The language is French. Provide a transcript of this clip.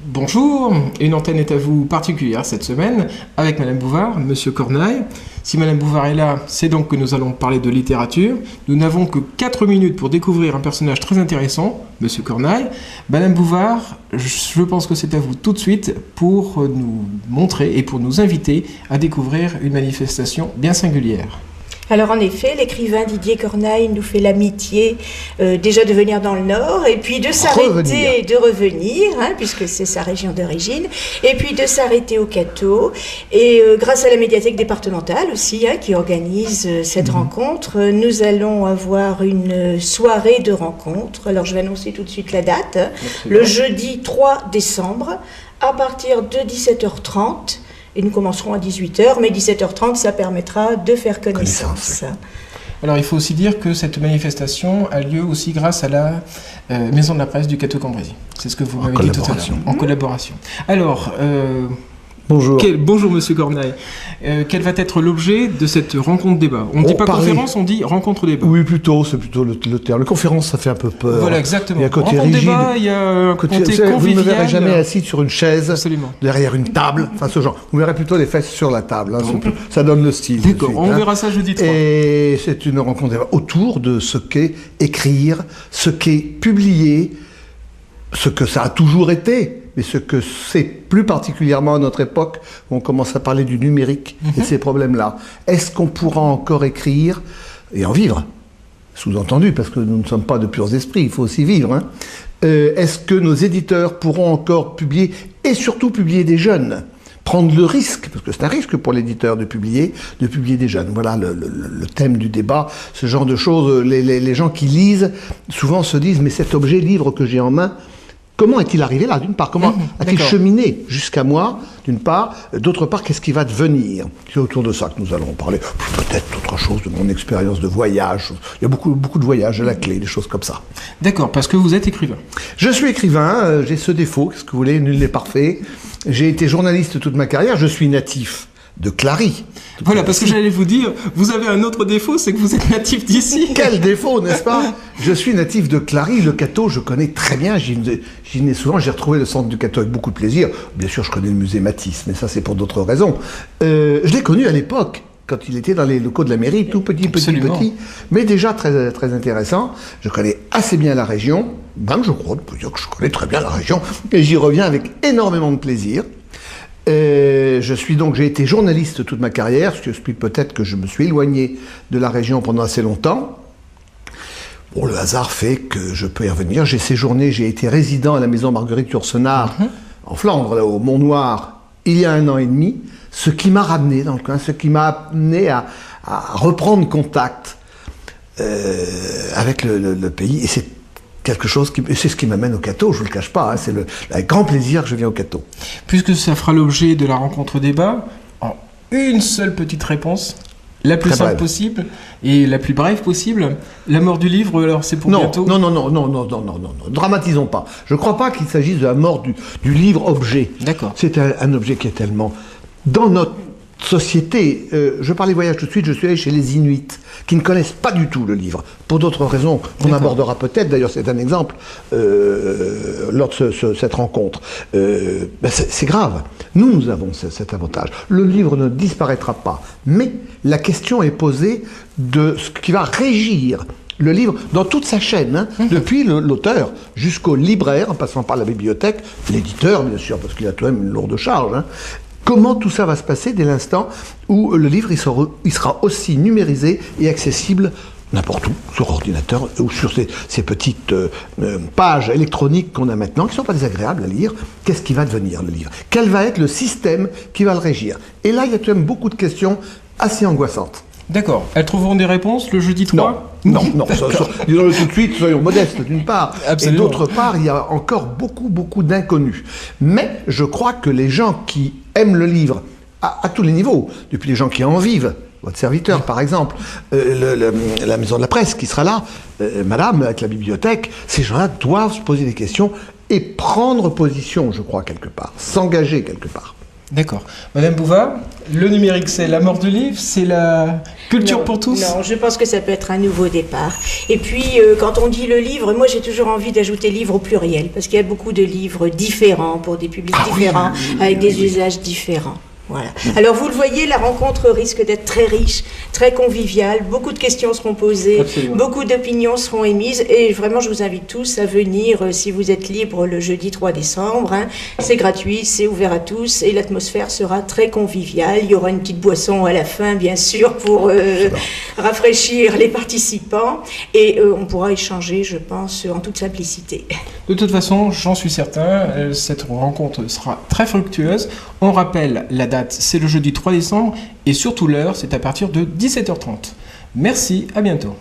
Bonjour, une antenne est à vous particulière cette semaine avec Madame Bouvard, Monsieur Corneille. Si Madame Bouvard est là, c'est donc que nous allons parler de littérature. Nous n'avons que 4 minutes pour découvrir un personnage très intéressant, Monsieur Corneille. Madame Bouvard, je pense que c'est à vous tout de suite pour nous montrer et pour nous inviter à découvrir une manifestation bien singulière. Alors en effet, l'écrivain Didier Corneille nous fait l'amitié déjà de venir dans le Nord et puis de s'arrêter, de revenir, puisque c'est sa région d'origine, et puis de s'arrêter au Cateau. Et grâce à la médiathèque départementale aussi, qui organise cette rencontre, nous allons avoir une soirée de rencontre. Alors je vais annoncer tout de suite la date, le jeudi 3 décembre, à partir de 17h30. Et nous commencerons à 18h, mais 17h30, ça permettra de faire connaissance. Alors, il faut aussi dire que cette manifestation a lieu aussi grâce à la Maison de la Presse du Cateau-Cambrésis. C'est ce que vous m'avez dit tout à l'heure. En collaboration. Alors, bonjour. Bonjour, Monsieur Corneille. Quel va être l'objet de cette rencontre-débat? On ne dit pas conférence, on dit rencontre-débat. Oui, c'est plutôt le terme. La conférence, ça fait un peu peur. Voilà, exactement. Il y a un côté rigide. Débat, il y a un côté convivial. Vous ne me verrez jamais assis sur une chaise, Absolument. derrière une table, enfin ce genre. Vous verrez plutôt les fesses sur la table. Ça donne le style. D'accord, on verra ça jeudi 3. Et c'est une rencontre-débat autour de ce qu'est écrire, ce qu'est publier, ce que ça a toujours été. Mais ce que c'est plus particulièrement à notre époque, où on commence à parler du numérique et de ces problèmes-là. Est-ce qu'on pourra encore écrire et en vivre? Sous-entendu, parce que nous ne sommes pas de purs esprits, il faut aussi vivre. Est-ce que nos éditeurs pourront encore publier, et surtout publier des jeunes? Prendre le risque, parce que c'est un risque pour l'éditeur de publier des jeunes. Voilà le thème du débat, ce genre de choses. Les gens qui lisent, souvent se disent, mais cet objet livre que j'ai en main, comment est-il arrivé là, d'une part? Comment a-t-il cheminé jusqu'à moi, d'une part? D'autre part, qu'est-ce qui va devenir? C'est autour de ça que nous allons parler. Peut-être d'autre chose, de mon expérience de voyage. Il y a beaucoup de voyages à la clé, des choses comme ça. D'accord, parce que vous êtes écrivain. Je suis écrivain, j'ai ce défaut, qu'est-ce que vous voulez, nul n'est parfait. J'ai été journaliste toute ma carrière, je suis natif de Clary. Voilà, parce que j'allais vous dire, vous avez un autre défaut, c'est que vous êtes natif d'ici. Quel défaut, n'est-ce pas? Je suis natif de Clary, le Cateau, je connais très bien, j'y venais souvent, j'ai retrouvé le centre du Cateau avec beaucoup de plaisir. Bien sûr, je connais le musée Matisse, mais ça c'est pour d'autres raisons. Je l'ai connu à l'époque, quand il était dans les locaux de la mairie, tout petit, mais déjà très, très intéressant. Je connais assez bien la région, même je crois, on peut dire que je connais très bien la région, et j'y reviens avec énormément de plaisir. J'ai été journaliste toute ma carrière, ce qui explique peut-être que je me suis éloigné de la région pendant assez longtemps. Bon, le hasard fait que je peux y revenir. J'ai séjourné, j'ai été résident à la maison Marguerite Yourcenar, en Flandre, là, au Mont-Noir, il y a 1 an et demi, ce qui m'a ramené dans le coin, ce qui m'a amené à reprendre contact avec le pays. Et c'est quelque chose c'est ce qui m'amène au Cateau, je ne vous le cache pas, c'est avec grand plaisir que je viens au Cateau. Puisque ça fera l'objet de la rencontre-débat, en une seule petite réponse, la plus simple possible et la plus brève possible, la mort du livre, alors c'est pour bientôt? Non, dramatisons pas. Je ne crois pas qu'il s'agisse de la mort du livre-objet. D'accord. C'est un objet qui est tellement... Dans notre société, je parlais voyage tout de suite, je suis allé chez les Inuits, qui ne connaissent pas du tout le livre, pour d'autres raisons qu'on abordera peut-être, d'ailleurs c'est un exemple lors de cette rencontre. C'est grave, nous avons cet avantage. Le livre ne disparaîtra pas, mais la question est posée de ce qui va régir le livre dans toute sa chaîne, depuis l'auteur jusqu'au libraire, en passant par la bibliothèque, l'éditeur bien sûr, parce qu'il a tout de même une lourde charge. Comment tout ça va se passer dès l'instant où le livre il sera aussi numérisé et accessible n'importe où, sur ordinateur ou sur ces petites pages électroniques qu'on a maintenant, qui ne sont pas désagréables à lire. Qu'est-ce qui va devenir le livre? Quel va être le système qui va le régir? Et là, il y a tout de même beaucoup de questions assez angoissantes. D'accord. Elles trouveront des réponses le jeudi 3? Non. Disons-le tout de suite, soyons modestes d'une part. Absolument. Et d'autre part, il y a encore beaucoup d'inconnus. Mais je crois que les gens qui aiment le livre, à tous les niveaux, depuis les gens qui en vivent, votre serviteur par exemple, la maison de la presse qui sera là, madame, avec la bibliothèque, ces gens-là doivent se poser des questions et prendre position, je crois, quelque part, s'engager quelque part. D'accord. Madame Bouvard, le numérique, c'est la mort du livre, c'est la culture pour tous? Non, je pense que ça peut être un nouveau départ. Et puis, quand on dit le livre, moi j'ai toujours envie d'ajouter livre au pluriel, parce qu'il y a beaucoup de livres différents pour des publics différents, avec des usages différents. Voilà. Alors vous le voyez, la rencontre risque d'être très riche, très conviviale, beaucoup de questions seront posées, Absolument. beaucoup d'opinions seront émises et vraiment je vous invite tous à venir si vous êtes libre le jeudi 3 décembre. Hein. C'est gratuit, c'est ouvert à tous et l'atmosphère sera très conviviale. Il y aura une petite boisson à la fin bien sûr pour rafraîchir les participants et on pourra échanger je pense en toute simplicité. De toute façon, j'en suis certain, cette rencontre sera très fructueuse. On rappelle la date, c'est le jeudi 3 décembre et surtout l'heure, c'est à partir de 17h30. Merci, à bientôt.